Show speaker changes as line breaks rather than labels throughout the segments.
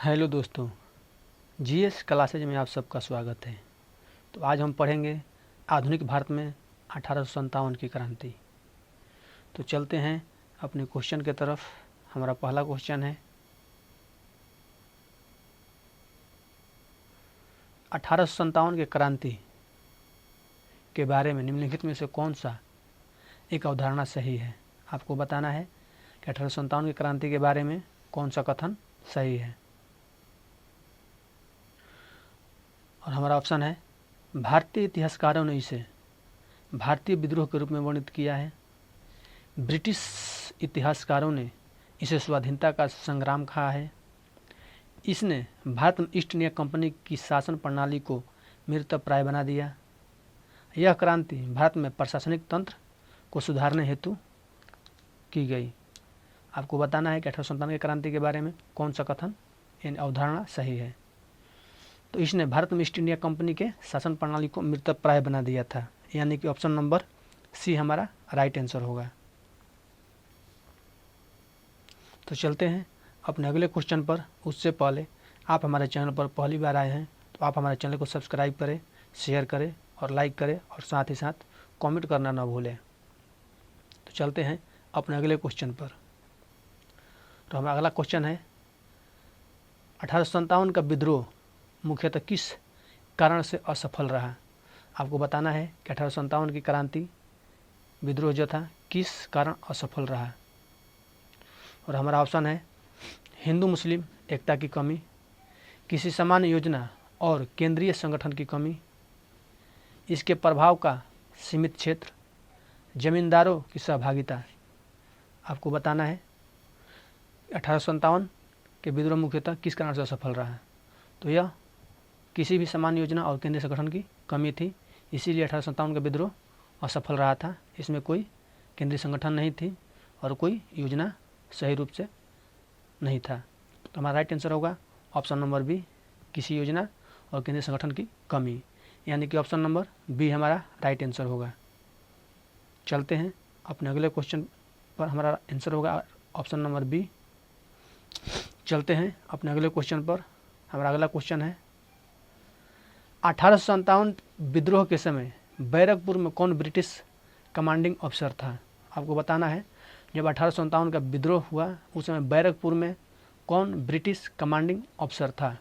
Hello दोस्तों, GS classes में आप सबका स्वागत है। तो आज हम पढ़ेंगे आधुनिक भारत में 1857 की क्रांति। तो चलते हैं अपने क्वेश्चन के तरफ। हमारा पहला क्वेश्चन है, 1857 की क्रांति के बारे में निम्नलिखित में से कौन सा एक अवधारणा सही है। आपको बताना है कि 1857 की क्रांति के बारे में कौन सा कथन सही है। और हमारा ऑप्शन है, भारतीय इतिहासकारों ने इसे भारतीय विद्रोह के रूप में वर्णित किया है। ब्रिटिश इतिहासकारों ने इसे स्वाधीनता का संग्राम कहा है। इसने भारत में ईस्ट इंडिया कंपनी की शासन प्रणाली को मृतप्राय बना दिया। यह क्रांति भारत में प्रशासनिक तंत्र को सुधारने हेतु की गई। आपको बताना है कि 1857 की क्रांति के बारे में कौन सा कथन यानी अवधारणा सही है। तो इसने भारत में ईस्ट इंडिया कंपनी के शासन प्रणाली को मृतप्राय बना दिया था, यानी कि ऑप्शन नंबर सी हमारा राइट आंसर होगा। तो चलते हैं अपने अगले क्वेश्चन पर। उससे पहले आप हमारे चैनल पर पहली बार आए हैं तो आप हमारे चैनल को सब्सक्राइब करें, शेयर करें और लाइक करें, और साथ ही साथ कमेंट करना ना भूलें। तो चलते हैं अपने अगले क्वेश्चन पर। तो हमारा अगला क्वेश्चन है, 1857 का विद्रोह मुख्यतः किस कारण से असफल रहा। आपको बताना है कि 1857 की क्रांति विद्रोह जो था किस कारण असफल रहा। और हमारा ऑप्शन है, हिंदू मुस्लिम एकता की कमी, किसी सामान्य योजना और केंद्रीय संगठन की कमी, इसके प्रभाव का सीमित क्षेत्र, जमींदारों की सहभागिता। आपको बताना है 1857 के विद्रोह मुख्यतः किस कारण से असफल रहा। तो यह किसी भी सामान्य योजना और केंद्रीय संगठन की कमी थी, इसीलिए 1857 का विद्रोह असफल रहा था। इसमें कोई केंद्रीय संगठन नहीं थी और कोई योजना सही रूप से नहीं था। तो हमारा राइट आंसर होगा ऑप्शन नंबर बी, किसी योजना और केंद्रीय संगठन की कमी, यानी कि ऑप्शन नंबर बी हमारा राइट आंसर होगा। चलते हैं अपने अगले क्वेश्चन पर। हमारा आंसर होगा ऑप्शन नंबर बी। चलते हैं अपने अगले क्वेश्चन पर। हमारा अगला क्वेश्चन है, 1857 विद्रोह के समय बैरकपुर में कौन ब्रिटिश कमांडिंग अफसर था। आपको बताना है जब 1857 का विद्रोह हुआ उस समय बैरकपुर में कौन ब्रिटिश कमांडिंग अफसर था।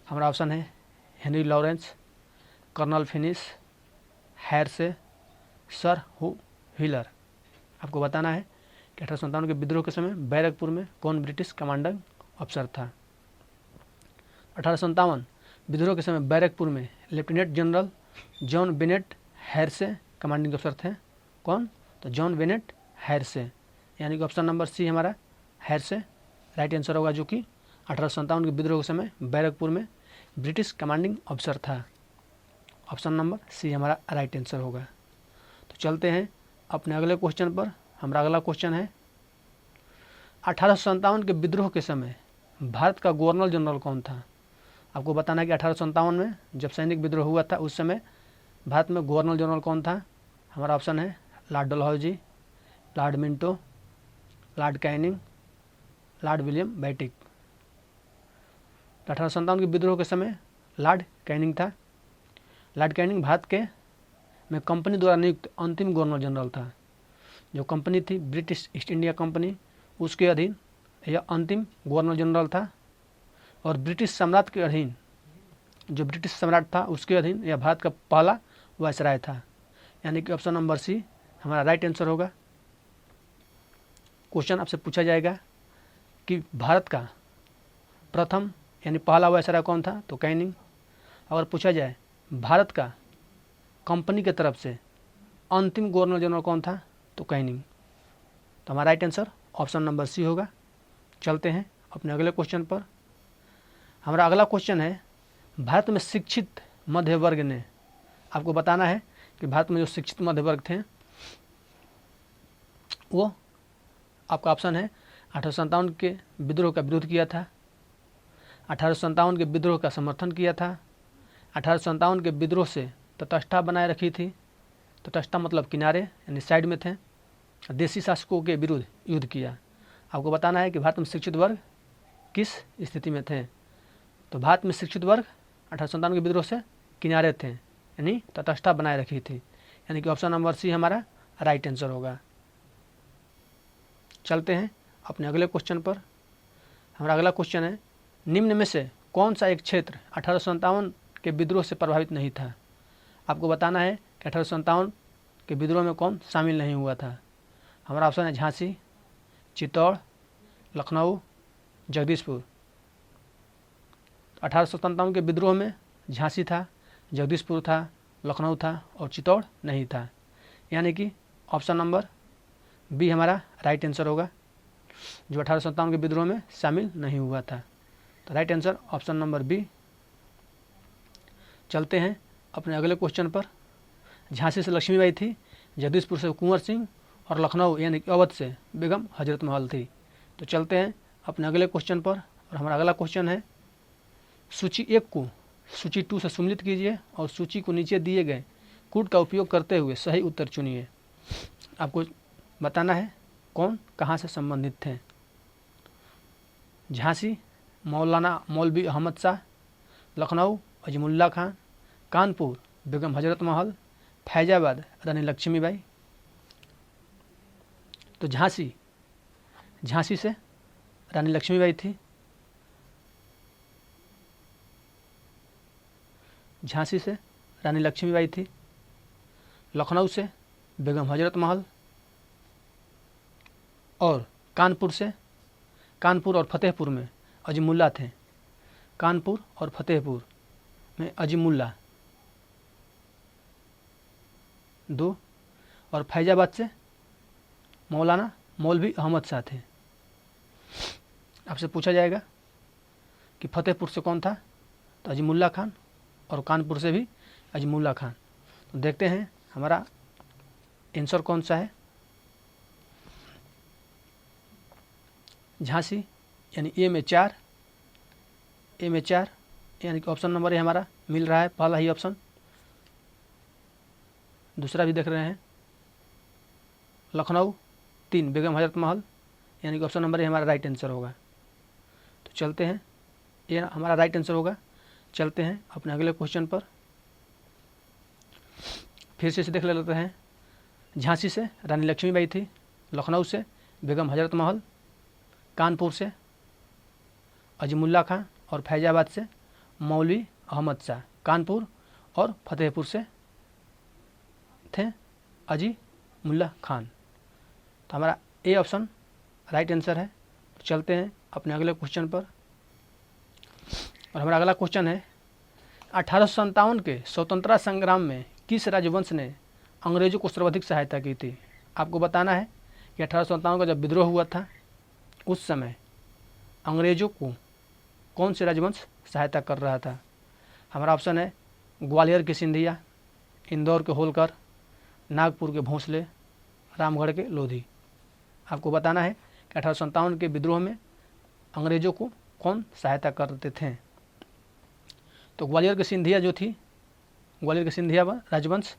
हमारा ऑप्शन है, Henry Lawrence, colonel Finnis, Hearsey, sir Hugh Wheeler. आपको बताना है कि 1857 के विद्रोह के समय बैरकपुर में कौन ब्रिटिश कमांडिंग अफसर था। 1857 विद्रोह के समय बैरकपुर में lieutenant general John Bennet Hearsey commanding अफसर थे। कौन? तो जॉन बेनेट हैरसे, यानी कि ऑप्शन नंबर सी हमारा हैरसे राइट आंसर होगा, जो कि 1857 के विद्रोह के समय बैरकपुर में ब्रिटिश कमांडिंग अफसर था। ऑप्शन नंबर सी हमारा राइट आंसर होगा। तो चलते हैं अपने अगले क्वेश्चन पर। हमारा अगला क्वेश्चन है, 1857 के विद्रोह के समय भारत का गवर्नर जनरल कौन था। आपको बताना है कि 1857 में जब सैनिक विद्रोह हुआ था उस समय भारत में गवर्नर जनरल कौन था। हमारा ऑप्शन है, lord Dalhousie, lord Minto, lord Canning, lord William Bentinck. 1857 के विद्रोह के समय लॉर्ड कैनिंग था। लॉर्ड कैनिंग भारत के में कंपनी द्वारा नियुक्त अंतिम गवर्नर जनरल था। जो कंपनी थी ब्रिटिश ईस्ट इंडिया कंपनी, उसके अधीन यह अंतिम गवर्नर जनरल था। और ब्रिटिश सम्राट के अधीन, जो ब्रिटिश सम्राट था उसके अधीन यह भारत का पहला वायसराय था, यानी कि ऑप्शन नंबर सी हमारा राइट आंसर होगा। क्वेश्चन आपसे पूछा जाएगा कि भारत का प्रथम यानी पहला वायसराय कौन था, तो कैनिंग। अगर पूछा जाए भारत का कंपनी की तरफ से अंतिम गवर्नर जनरल कौन था, तो कैनिंग। तो हमारा right answer option number C होगा। चलते हैं अपने अगले क्वेश्चन पर। हमारा अगला क्वेश्चन है, भारत में शिक्षित मध्य वर्ग ने। आपको बताना है कि भारत में जो शिक्षित मध्य वर्ग थे वो, आपका ऑप्शन है, 1857 के विद्रोह का विरोध किया था, 1857 के विद्रोह का समर्थन किया था, 1857 के विद्रोह से तटस्थता बनाए रखी थी। तटस्थता मतलब किनारे यानी साइड में थे, देशी शासकों के विरुद्ध युद्ध किया। आपको बताना है कि भारत में शिक्षित वर्ग किस स्थिति में थे? तो भारत में शिक्षित वर्ग 1857 के विद्रोह से किनारे थे, यानी तटस्थता बनाए रखी थी, यानी कि ऑप्शन नंबर सी हमारा राइट आंसर होगा। चलते हैं अपने अगले क्वेश्चन पर। हमारा अगला क्वेश्चन है, निम्न में से कौन सा एक क्षेत्र 1857 के विद्रोह से प्रभावित नहीं था? आपको बताना है कि 1857 के विद्रोह में कौन शामिल नहीं हुआ था। हमारा ऑप्शन है झांसी, चित्तौड़, लखनऊ, जगदीशपुर। 1857 के विद्रोह में झांसी था, जगदीशपुर था, लखनऊ था और चित्तौड़ नहीं था, यानी कि ऑप्शन नंबर बी हमारा राइट आंसर होगा, जो 1857 के विद्रोह में शामिल नहीं हुआ था। तो right answer option number B. चलते हैं अपने अगले क्वेश्चन पर। झांसी से लक्ष्मीबाई थी, जगदीशपुर से कुंवर सिंह और लखनऊ यानी कि अवध से बेगम हजरत महल थी। तो चलते हैं अपने अगले क्वेश्चन पर, और हमारा अगला क्वेश्चन है, सूची 1 को सूची 2 से सम्मिलित कीजिए और सूची को नीचे दिए गए कूट का उपयोग करते हुए सही उत्तर चुनिए। आपको बताना है कौन कहाँ से संबंधित थे। झांसी मौलाना मौलवी अहमद शाह, लखनऊ अजमुल्ला खान, कानपुर बेगम हजरत महल, फैजाबाद रानी लक्ष्मीबाई। तो झांसी से रानी लक्ष्मीबाई थी, झांसी से रानी लक्ष्मीबाई थी, लखनऊ से बेगम हजरत महल और कानपुर और फतेहपुर में अजीमुल्ला थे। कानपुर और फतेहपुर में अजीमुल्ला 2 और फैजाबाद से मौलाना मौलवी अहमद शाह थे। आपसे पूछा जाएगा कि फतेहपुर से कौन था, तो अजीमुल्ला खान, और कानपुर से भी अजीमुल्ला खान। तो देखते हैं हमारा आंसर कौन सा है। झांसी यानी ए में 4 यानी कि ऑप्शन नंबर ए हमारा मिल रहा है, पहला ही ऑप्शन। दूसरा भी देख रहे हैं, लखनऊ 3 बेगम हजरत महल, यानी कि ऑप्शन नंबर ए हमारा राइट आंसर होगा। तो चलते हैं, ये हमारा राइट आंसर होगा। चलते हैं अपने अगले क्वेश्चन पर, फिर से देख लेते हैं। झांसी से रानी लक्ष्मीबाई थी, लखनऊ से बेगम हजरत महल, कानपुर से अजीमुल्ला खान और फैजाबाद से मौलवी अहमद शाह। कानपुर और फतेहपुर से थे अजीमुल्ला खान। तो हमारा ए ऑप्शन राइट आंसर है। तो चलते हैं अपने अगले क्वेश्चन पर, और हमारा अगला क्वेश्चन है, 1857 के स्वतंत्रता संग्राम में किस राजवंश ने अंग्रेजों को सर्वाधिक सहायता की थी? आपको बताना है कि 1857 का जब विद्रोह हुआ था उस समय अंग्रेजों को कौन से राजवंश सहायता कर रहा था? हमारा ऑप्शन है ग्वालियर के सिंधिया, इंदौर के होलकर, नागपुर के भोंसले, रामगढ़ के लोधी। आपको बताना है कि 1857 के विद्रोह में अंग्रेजों को कौन सहायता करते थे? तो ग्वालियर के सिंधिया जो थी, ग्वालियर के सिंधिया राजवंश,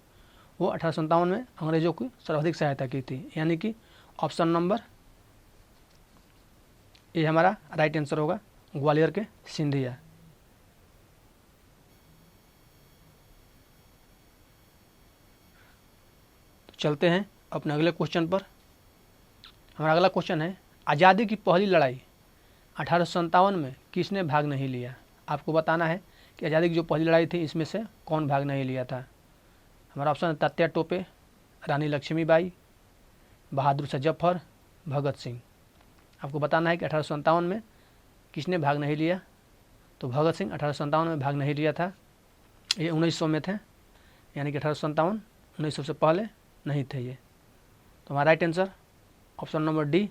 वो 1857 में अंग्रेजों की सर्वाधिक सहायता की थी, यानी कि ऑप्शन नंबर ए हमारा राइट आंसर होगा, ग्वालियर के सिंधिया। तो चलते हैं अपने अगले क्वेश्चन पर। हमारा अगला क्वेश्चन है, आज़ादी की पहली लड़ाई 1857 में किसने भाग नहीं लिया? आपको बताना है कि आज़ादी की जो पहली लड़ाई थी इसमें से कौन भाग नहीं लिया था। हमारा ऑप्शन है तात्या टोपे, रानी लक्ष्मीबाई, बहादुर शाह जफर, भगत सिंह। आपको बताना है कि 1857 में किसने भाग नहीं लिया? तो भगत सिंह 1857 में भाग नहीं लिया था, ये 1900 में थे, यानी कि 1857 1900 से पहले नहीं थे ये। तो हमारा right answer option number D,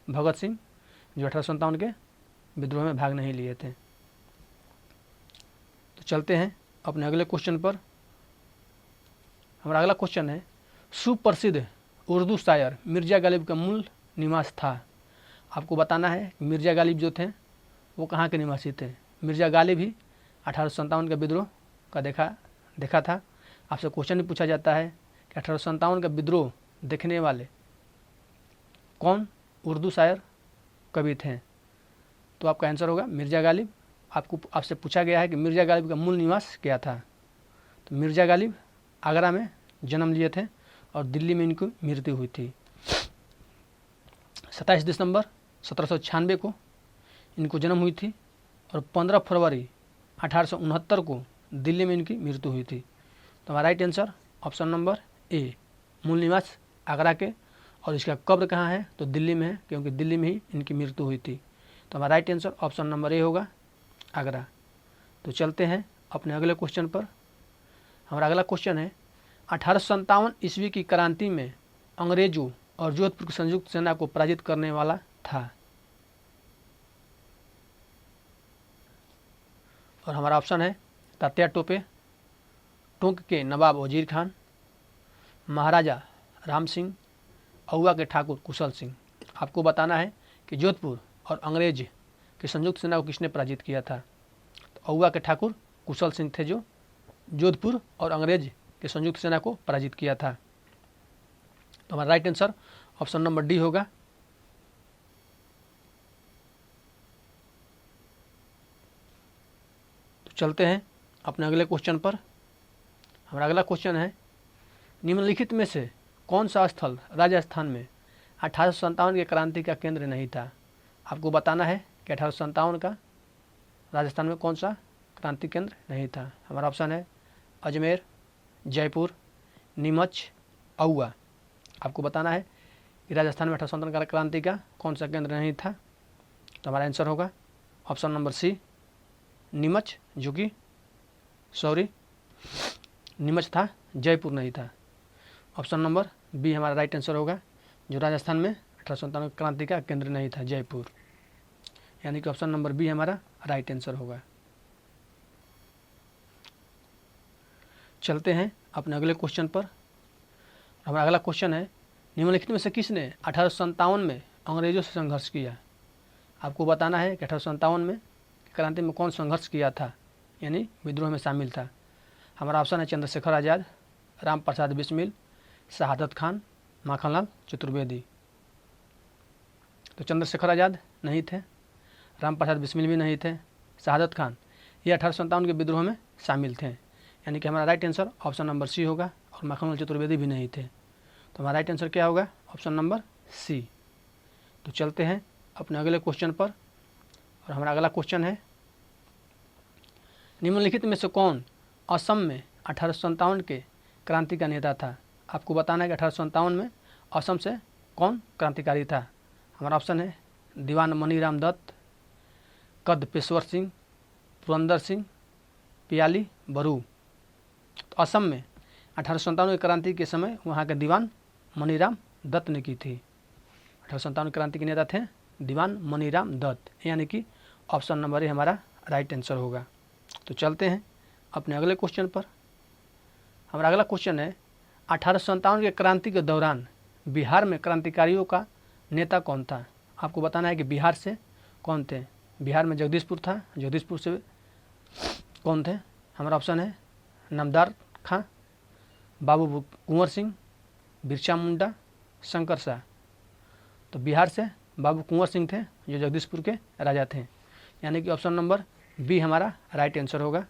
Bhagat Singh, जो 1857 के विद्रोह में भाग नहीं लिए थे। तो चलते हैं अपने अगले क्वेश्चन पर। हमारा अगला क्वेश्चन है, सुप्रसिद्ध उर्दू शायर मिर्ज़ा गालिब का मूल निवास था। आपको बताना है मिर्ज़ा गालिब जो थे वो कहाँ के निवासी थे। मिर्ज़ा गालिब ही 1857 का विद्रोह का देखा था। आपसे क्वेश्चन भी पूछा जाता है कि 1857 का विद्रोह देखने वाले कौन उर्दू शायर कवि थे? तो आपका आंसर होगा मिर्ज़ा गालिब। आपसे पूछा गया है कि मिर्ज़ा गालिब का मूल निवास क्या था, तो मिर्ज़ा गालिब आगरा में जन्म लिए थे और दिल्ली में इनकी मृत्यु हुई थी। 27 दिसंबर 1796 को इनको जन्म हुई थी और 15 फरवरी 1869 को दिल्ली में इनकी मृत्यु हुई थी। तो हमारा right answer option number A, मूल निवास आगरा के और इसका कब्र कहाँ है, तो दिल्ली में है, क्योंकि दिल्ली में ही इनकी मृत्यु हुई थी। तो हमारा right answer option number A होगा, आगरा। तो चलते हैं अपने अगले क्वेश्चन पर। हमारा अगला क्वेश्चन है 1857 ईस्वी की क्रांति में अंग्रेजों और जोधपुर की संयुक्त सेना को पराजित करने वाला था। और हमारा ऑप्शन है तात्या टोपे, टोंक के नवाब वजीर खान, महाराजा राम सिंह, औवा के ठाकुर कुशल सिंह। आपको बताना है कि जोधपुर और अंग्रेज की संयुक्त सेना को किसने पराजित किया था। तो औवा के ठाकुर कुशल सिंह थे जो जोधपुर और अंग्रेज की संयुक्त सेना को पराजित किया था। तो हमारा right answer option number D होगा। तो चलते हैं अपने अगले क्वेश्चन पर। हमारा अगला क्वेश्चन है निम्नलिखित में से कौन सा स्थल राजस्थान में 1857 के क्रांति का केंद्र नहीं था। आपको बताना है कि 1857 का राजस्थान में कौन सा क्रांति केंद्र नहीं था। हमारा ऑप्शन है अजमेर, जयपुर, नीमच, औवा। आपको बताना है कि राजस्थान में 1857 का क्रांति का कौन सा केंद्र नहीं था। तो हमारा आंसर होगा ऑप्शन नंबर सी, नीमच, जो कि नीमच था, जयपुर नहीं था। ऑप्शन नंबर बी हमारा राइट आंसर होगा, जो राजस्थान में 1857 क्रांति का केंद्र नहीं था, जयपुर। यानी कि ऑप्शन नंबर बी हमारा राइट आंसर होगा। चलते हैं अपने अगले क्वेश्चन पर। हमारा अगला क्वेश्चन है निम्नलिखित में से किसने 1857 में अंग्रेजों से संघर्ष किया। आपको बताना है कि 1857 में क्रांति में कौन संघर्ष किया था, यानी विद्रोह में शामिल था। हमारा ऑप्शन है चंद्रशेखर आज़ाद, राम प्रसाद बिस्मिल, शहादत खान, माखनलाल चतुर्वेदी। तो चंद्रशेखर आज़ाद नहीं थे, राम प्रसाद बिस्मिल भी नहीं थे, शहादत खान ये 1857 के विद्रोह में शामिल थे। यानी कि हमारा right answer option number C होगा, और माखनलाल चतुर्वेदी भी नहीं थे। तो हमारा राइट आंसर क्या होगा, ऑप्शन नंबर सी। तो चलते हैं अपने अगले क्वेश्चन पर। और हमारा अगला क्वेश्चन है निम्नलिखित में से कौन असम में 1857 के क्रांति का नेता था। आपको बताना है कि 1857 में असम से कौन क्रांतिकारी था। हमारा ऑप्शन है दीवान मनीराम दत्त, कदपेश्वर सिंह, पुरंदर सिंह, पियाली बरू। तो असम में 1857 की क्रांति के समय वहाँ के दीवान मनीराम दत्त ने की थी। 1857 क्रांति के नेता थे दीवान मनीराम दत्त, यानी कि ऑप्शन नंबर ए हमारा राइट आंसर होगा। तो चलते हैं अपने अगले क्वेश्चन पर। हमारा अगला क्वेश्चन है 1857 के क्रांति के दौरान बिहार में क्रांतिकारियों का नेता कौन था। आपको बताना है कि बिहार से कौन थे। बिहार में जगदीशपुर था, जगदीशपुर से कौन थे। हमारा ऑप्शन है नामदार खां, बाबू कुंवर सिंह, बिरसा मुंडा, शंकर शाह। तो बिहार से बाबू कुंवर सिंह थे जो जगदीशपुर के राजा थे, यानी कि ऑप्शन नंबर बी हमारा राइट आंसर होगा।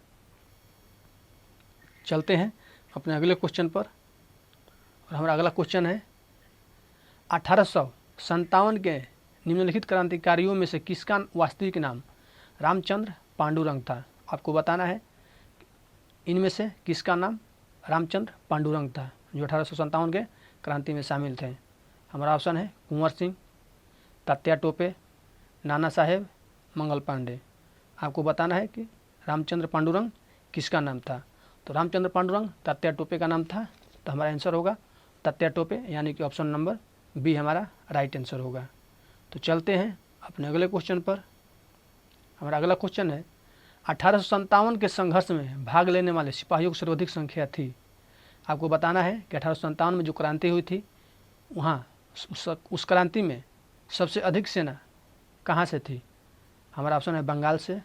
चलते हैं अपने अगले क्वेश्चन पर। और हमारा अगला क्वेश्चन है 1857 के निम्नलिखित क्रांतिकारियों में से किसका वास्तविक नाम रामचंद्र पांडुरंग था। आपको बताना है इनमें से किसका नाम रामचंद्र पांडुरंग था जो 1857 के क्रांति में शामिल थे। हमारा ऑप्शन है कुंवर सिंह, तात्या टोपे, नाना साहेब, मंगल पांडे। आपको बताना है कि रामचंद्र पांडुरंग किसका नाम था। तो रामचंद्र पांडुरंग तात्या टोपे का नाम था। तो हमारा आंसर होगा तात्या टोपे, यानी कि ऑप्शन नंबर बी हमारा राइट आंसर होगा। तो चलते हैं अपने अगले क्वेश्चन पर। हमारा अगला क्वेश्चन है 1857 के संघर्ष में भाग लेने वाले सिपाहियों की सर्वाधिक संख्या थी। आपको बताना है कि 1857 में जो क्रांति हुई थी वहाँ उस क्रांति में सबसे अधिक सेना कहाँ से थी। हमारा ऑप्शन है बंगाल से,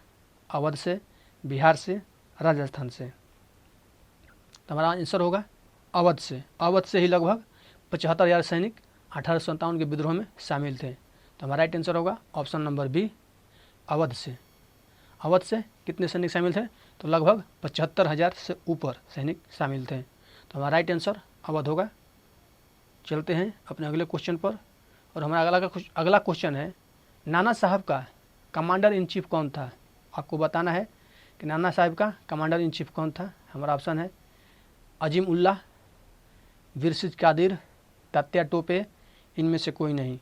अवध से, बिहार से, राजस्थान से। तो हमारा आंसर होगा अवध से। अवध से ही लगभग 75,000 सैनिक 1857 के विद्रोह में शामिल थे। तो हमारा राइट आंसर होगा ऑप्शन नंबर बी, अवध से। अवध से कितने सैनिक शामिल थे? तो लगभग 75,000 से ऊपर सैनिक शामिल थे। तो हमारा राइट आंसर अवध होगा। चलते हैं अपने अगले क्वेश्चन पर, और हमारा अगला क्वेश्चन है, नाना साहब का कमांडर इन चीफ कौन था? आपको बताना है कि नाना साहब का कमांडर इन चीफ कौन था। हमारा ऑप्शन है अजीम उल्लाह, विरसिज कादिर, तात्या टोपे, इनमें से कोई नहीं।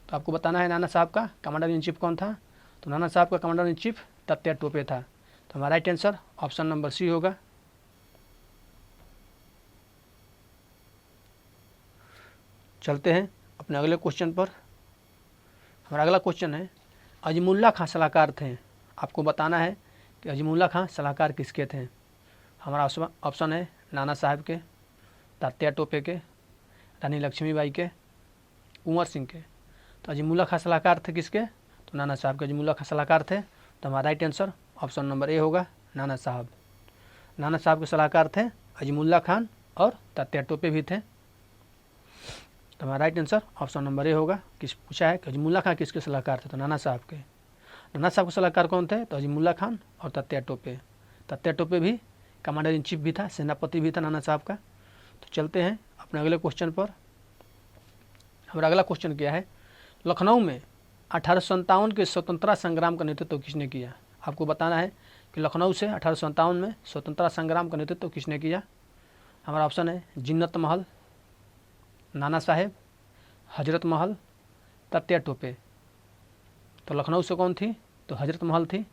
तो आपको बताना है नाना साहब का कमांडर इन चीफ कौन था। तो नाना साहब का commander in chief Tatya Tope था। तो हमारा right answer option number C होगा। चलते हैं अपने अगले क्वेश्चन पर। हमारा अगला क्वेश्चन है, अजीमुल्ला खां सलाहकार थे। आपको बताना है कि अजीमुल्ला खां सलाहकार किसके थे। हमारा ऑप्शन है नाना साहब के, तात्या टोपे के, रानी लक्ष्मीबाई के, कुंवर सिंह के। तो अजीमुल्ला खां सलाहकार थे किसके? तो नाना साहब के अजीमुल्ला खां सलाहकार थे। तो हमारा right answer option number A होगा, नाना साहब। नाना साहब के सलाहकार थे अजीमुल्ला खान और तात्या टोपे भी थे। तो हमारा right answer option number A होगा। किस पूछा है कि अजीमुल्ला खान किसके सलाहकार थे? तो नाना साहब के। नाना साहब के सलाहकार कौन थे? तो अजीमुल्ला खान और तात्या टोपे। तात्या टोपे भी कमांडर इन चीफ भी था, सेनापति भी था नाना साहब का। तो चलते हैं अपने अगले क्वेश्चन पर। हमारा अगला क्वेश्चन क्या है, लखनऊ में 1857 के स्वतंत्रता संग्राम का नेतृत्व किसने किया? आपको बताना है कि लखनऊ से 1857 में स्वतंत्रता संग्राम का नेतृत्व किसने किया। हमारा ऑप्शन है जिन्नत महल, नाना साहेब, हजरत महल, तात्या टोपे। तो लखनऊ से कौन थी? तो हजरत महल थी।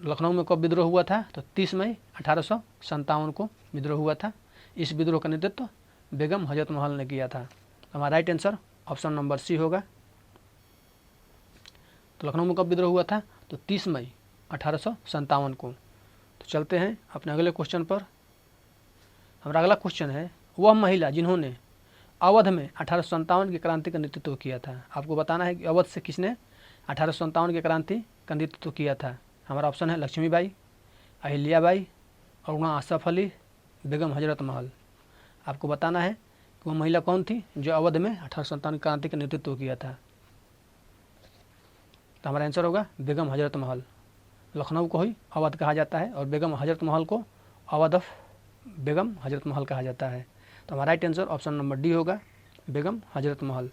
लखनऊ में कब विद्रोह हुआ था? तो 30 मई 1857 को विद्रोह हुआ था। इस विद्रोह का नेतृत्व बेगम हजरत महल ने किया था। हमारा right answer option number C होगा। तो लखनऊ में कब विद्रोह हुआ था? तो 30 मई 1857 को। तो चलते हैं अपने अगले क्वेश्चन पर। हमारा अगला क्वेश्चन है, वह महिला जिन्होंने अवध में 1857 की क्रांति का नेतृत्व किया था। आपको बताना है कि अवध से किसने 1857 की क्रांति का नेतृत्व किया था। हमारा ऑप्शन है लक्ष्मीबाई, अहिल्याबाई, अरुणा आसफ अली, बेगम हजरत महल। आपको बताना है कि वह महिला कौन थी जो अवध में 1857 की क्रांति का नेतृत्व किया था। तो हमारा आंसर होगा बेगम हजरत महल। लखनऊ को ही अवध कहा जाता है और बेगम हजरत महल को अवध ऑफ बेगम हजरत महल कहा जाता है। तो हमारा right answer option number D होगा, बेगम हजरत महल।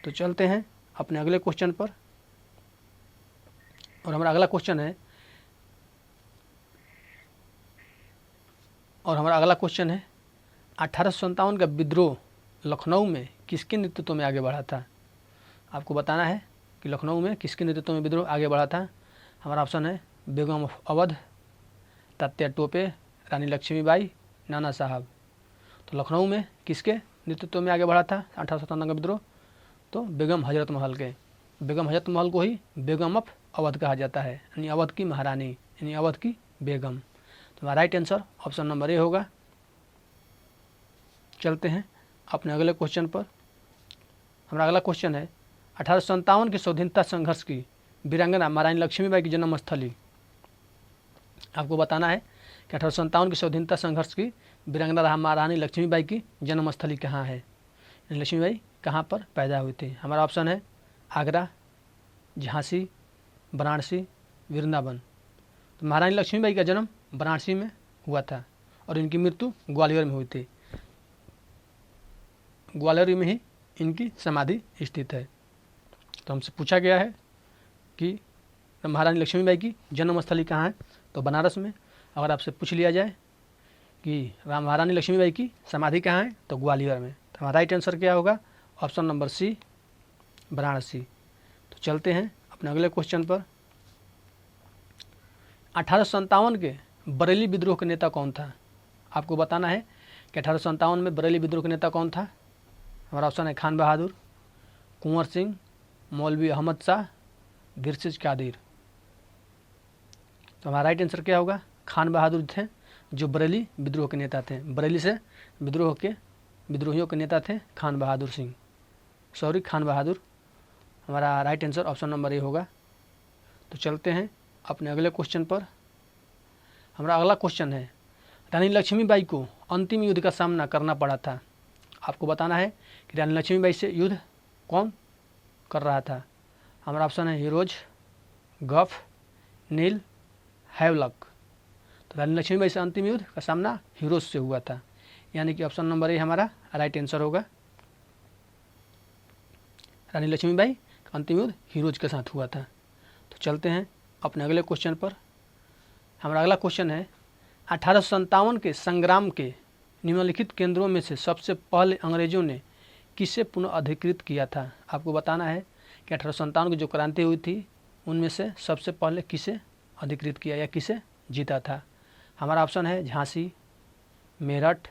तो चलते हैं अपने अगले क्वेश्चन पर, और हमारा अगला क्वेश्चन है 1857 का विद्रोह लखनऊ में किसके नेतृत्व में आगे बढ़ा था। आपको बताना है कि लखनऊ में किसके नेतृत्व में विद्रोह आगे बढ़ा था। हमारा ऑप्शन है बेगम ऑफ अवध, तात्या टोपे, रानी लक्ष्मीबाई, नाना साहब। तो लखनऊ में किसके नेतृत्व में आगे बढ़ा था 1857 का विद्रोह? तो बेगम हजरत महल के। बेगम हजरत महल को ही बेगम ऑफ अवध कहा जाता है, यानी अवध की महारानी, यानी अवध की बेगम। तो हमारा right answer option number A होगा। चलते हैं अपने अगले क्वेश्चन पर। हमारा अगला क्वेश्चन है 1857 के स्वाधीनता संघर्ष की वीरांगना महारानी लक्ष्मीबाई की जन्मस्थली। आपको बताना है कि 1857 के स्वाधीनता संघर्ष की वीरांगना महारानी लक्ष्मीबाई की जन्मस्थली कहाँ है, लक्ष्मीबाई कहाँ पर पैदा हुई थी। हमारा ऑप्शन है आगरा, झांसी, वाराणसी, वृंदावन। तो महारानी लक्ष्मीबाई का जन्म वाराणसी में हुआ था और इनकी मृत्यु ग्वालियर में हुई थी। ग्वालियर में ही इनकी समाधि स्थित है। तो हमसे पूछा गया है कि महारानी लक्ष्मीबाई की जन्मस्थली कहाँ है, तो बनारस में। अगर आपसे पूछ लिया जाए कि महारानी लक्ष्मीबाई की समाधि कहाँ है, तो ग्वालियर में। तो हमारा राइट आंसर क्या होगा? Option number C, Varanasi. तो चलते हैं अपने अगले क्वेश्चन पर। 1857 के बरेली विद्रोह के नेता कौन था? आपको बताना है कि 1857 में बरेली विद्रोह के नेता कौन था। हमारा ऑप्शन है खान बहादुर, कुंवर सिंह, मौलवी अहमद शाह, विरसिज कादिर। तो हमारा राइट आंसर क्या होगा? खान बहादुर थे जो बरेली विद्रोह के नेता थे। बरेली से विद्रोहियों के नेता थे खान बहादुर। हमारा right answer option number A होगा। तो चलते हैं अपने अगले क्वेश्चन पर। हमारा अगला क्वेश्चन है, रानी लक्ष्मीबाई को अंतिम युद्ध का सामना करना पड़ा था। आपको बताना है कि रानी लक्ष्मीबाई से युद्ध कौन कर रहा था। हमारा ऑप्शन है हीरोज, गफ, नील, हैवलक। तो रानी लक्ष्मीबाई से अंतिम युद्ध का सामना हीरोज से हुआ था, यानी कि ऑप्शन नंबर ए हमारा राइट आंसर होगा। रानी लक्ष्मीबाई का अंतिम युद्ध हीरोज के साथ हुआ था। तो चलते हैं अपने अगले क्वेश्चन पर। हमारा अगला क्वेश्चन है 1857 के संग्राम के निम्नलिखित केंद्रों में से सबसे पहले अंग्रेजों ने किसे पुनः अधिकृत किया था। आपको बताना है कि 1857 की जो क्रांति हुई थी उनमें से सबसे पहले किसे अधिकृत किया या किसे जीता था। हमारा ऑप्शन है झांसी, मेरठ,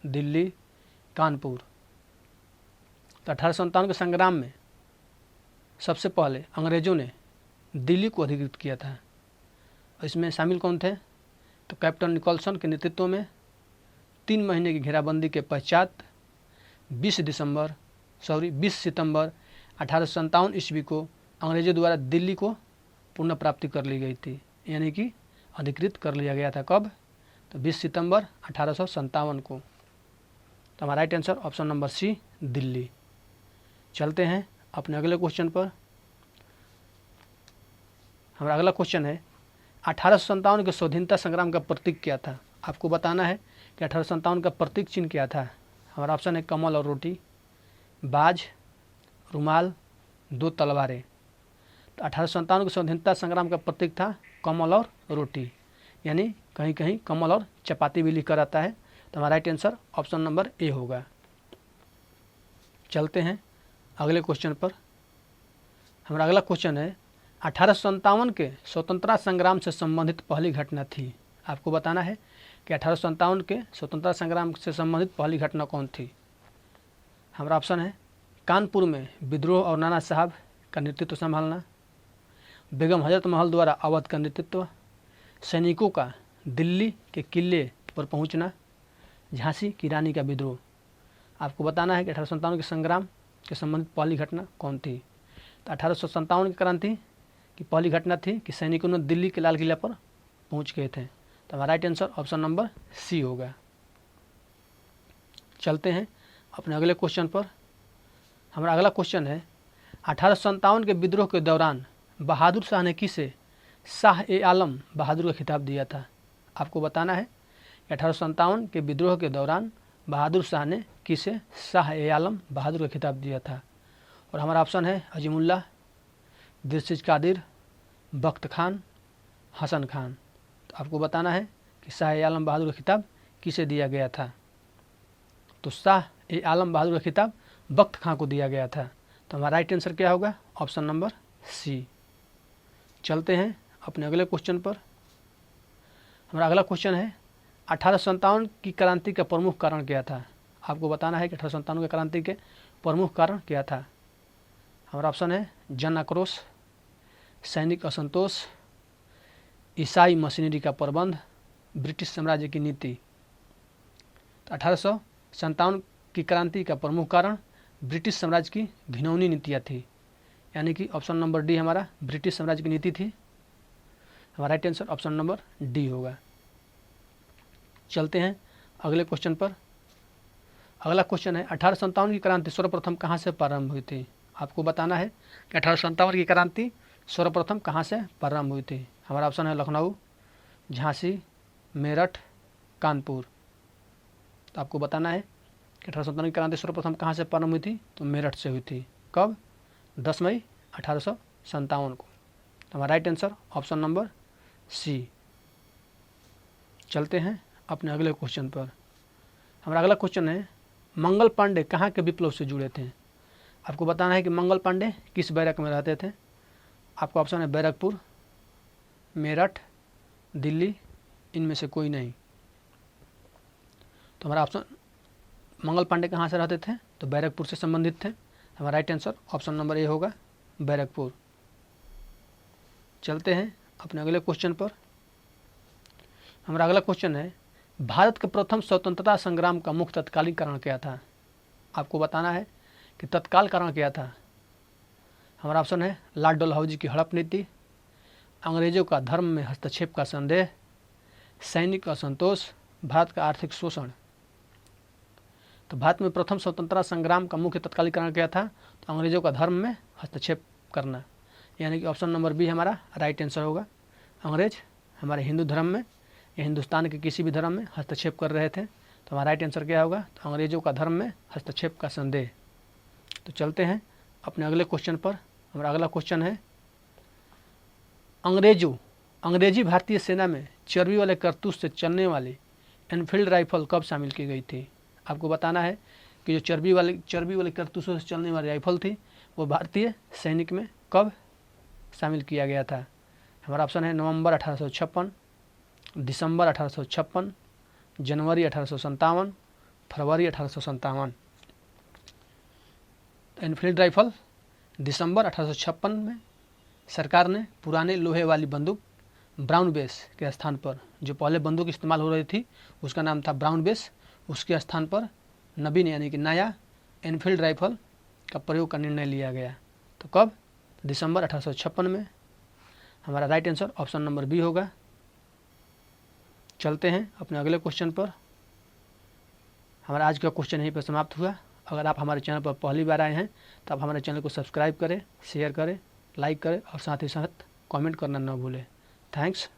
दिल्ली, कानपुर। तो 1857 के संग्राम में सबसे पहले अंग्रेजों ने दिल्ली को अधिकृत किया था। इसमें शामिल कौन थे, तो कैप्टन निकोलसन के नेतृत्व में 3 महीने की घेराबंदी के पश्चात 20 सितंबर 1857 ईस्वी को अंग्रेजों द्वारा दिल्ली को पुनः प्राप्ति कर ली गई थी, यानी कि अधिकृत कर लिया गया था। कब, तो 20 सितंबर 1857 को। तो हमारा right answer option number C, Delhi. चलते हैं अपने अगले क्वेश्चन पर। हमारा अगला क्वेश्चन है 1857 के स्वाधीनता संग्राम का प्रतीक क्या था। आपको बताना है कि 1857 का प्रतीक चिन्ह क्या था। हमारा ऑप्शन है कमल और रोटी, बाज, रुमाल, 2 तलवारें। तो 1857 के स्वाधीनता संग्राम का प्रतीक था कमल और रोटी, यानी कहीं कहीं कमल और चपाती भी लिखकर आता है। तो हमारा right answer option number A होगा। चलते हैं अगले क्वेश्चन पर। हमारा अगला क्वेश्चन है 1857 के स्वतंत्रता संग्राम से संबंधित पहली घटना थी। आपको बताना है कि 1857 के स्वतंत्रता संग्राम से संबंधित पहली घटना कौन थी। हमारा ऑप्शन है कानपुर में विद्रोह और नाना साहब का नेतृत्व संभालना, बेगम हजरत महल द्वारा अवध का नेतृत्व, सैनिकों का दिल्ली के किले पर पहुंचना, झांसी की रानी का विद्रोह। आपको बताना है कि 1857 के संग्राम के संबंधित पहली घटना कौन थी। तो 1857 की क्रांति की पहली घटना थी कि सैनिकों ने दिल्ली के लाल किला पर पहुंच गए थे। तो हमारा right answer option number C होगा। चलते हैं अपने अगले क्वेश्चन पर। हमारा अगला क्वेश्चन है 1857 के विद्रोह के दौरान बहादुर शाह ने किसे शाह ए आलम बहादुर का खिताब दिया था। आपको बताना है कि 1857 के विद्रोह के दौरान बहादुर शाह ने किसे शाह ए आलम बहादुर का खिताब दिया था। और हमारा ऑप्शन है अजीमुल्लाह, दिलशीर कादिर, बख्त खान, हसन खान। तो आपको बताना है कि शाह ए आलम बहादुर का खिताब किसे दिया गया था। तो शाह ए आलम बहादुर का खिताब बख्त खां को दिया गया था। तो हमारा राइट आंसर क्या होगा, ऑप्शन नंबर सी। चलते हैं अपने अगले क्वेश्चन पर। हमारा अगला क्वेश्चन है 1857 की क्रांति का प्रमुख कारण क्या था। आपको बताना है कि 1857 की क्रांति के प्रमुख कारण क्या था। हमारा ऑप्शन है जन आक्रोश, सैनिक असंतोष, ईसाई मशीनरी का प्रबंध, ब्रिटिश साम्राज्य की नीति। तो 1857 की क्रांति का प्रमुख कारण ब्रिटिश साम्राज्य की घिनौनी नीतियाँ थी, यानी कि ऑप्शन नंबर डी हमारा ब्रिटिश साम्राज्य की नीति थी। हमारा right answer option number D होगा। चलते हैं अगले क्वेश्चन पर। अगला क्वेश्चन है 1857 की क्रांति सर्वप्रथम कहाँ से प्रारंभ हुई थी। आपको बताना है कि 1857 की क्रांति सर्वप्रथम कहाँ से प्रारंभ हुई थी। हमारा ऑप्शन है लखनऊ, झांसी, मेरठ, कानपुर। तो आपको बताना है कि 1857 की क्रांति सर्वप्रथम कहाँ से प्रारंभ हुई थी, तो मेरठ से हुई थी। कब, 10 मई 1857 को। तो हमारा right answer option number C. चलते हैं अपने अगले क्वेश्चन पर। हमारा अगला क्वेश्चन है मंगल पांडे कहाँ के विप्लव से जुड़े थे। आपको बताना है कि मंगल पांडे किस बैरक में रहते थे। आपका ऑप्शन है बैरकपुर, मेरठ, दिल्ली, इनमें से कोई नहीं। तो हमारा ऑप्शन मंगल पांडे कहाँ से रहते थे, तो बैरकपुर से संबंधित थे। हमारा right answer option number A होगा, बैरकपुर। चलते हैं अपने अगले क्वेश्चन पर। हमारा अगला क्वेश्चन है भारत के प्रथम स्वतंत्रता संग्राम का मुख्य तत्कालीन कारण क्या था। आपको बताना है कि तत्काल कारण क्या था। हमारा ऑप्शन है लॉर्ड डलहौजी की हड़प नीति, अंग्रेजों का धर्म में हस्तक्षेप का संदेह, सैनिक असंतोष, भारत का आर्थिक शोषण। तो भारत में प्रथम स्वतंत्रता संग्राम का मुख्य तत्कालीन कारण क्या था, तो अंग्रेजों का धर्म में हस्तक्षेप करना, यानी कि ऑप्शन नंबर बी हमारा राइट आंसर होगा। अंग्रेज हमारे हिंदू धर्म में या हिंदुस्तान के किसी भी धर्म में हस्तक्षेप कर रहे थे, तो हमारा राइट आंसर क्या होगा? तो अंग्रेजों का धर्म में हस्तक्षेप का संदेह। तो चलते हैं अपने अगले क्वेश्चन पर। हमारा अगला क्वेश्चन है, अंग्रेजी भारतीय सेना में चर्बी वाले कारतूस से चलने वाली एनफील्ड राइफल कब शामिल की गई थी? आपको बताना है कि जो चर्बी वाले कारतूसों से चलने वाली राइफल थी वो भारतीय सैनिक में कब शामिल किया गया था? हमारा ऑप्शन है नवंबर 1856, दिसंबर 1856, जनवरी 1857, फरवरी 1857। एनफील्ड राइफल दिसंबर 1856 में सरकार ने पुराने लोहे वाली बंदूक ब्राउन बेस के स्थान पर, जो पहले बंदूक इस्तेमाल हो रही थी उसका नाम था ब्राउन बेस, उसके स्थान पर नवीन यानी कि नया एनफील्ड राइफल का प्रयोग का निर्णय लिया गया। तो कब? दिसंबर 1856 में। हमारा right answer option number B होगा। चलते हैं अपने अगले क्वेश्चन पर। हमारा आज का क्वेश्चन यहीं पर समाप्त हुआ। अगर आप हमारे चैनल पर पहली बार आए हैं तो आप हमारे चैनल को सब्सक्राइब करें, शेयर करें, लाइक करें और साथ ही साथ कमेंट करना न भूलें। थैंक्स।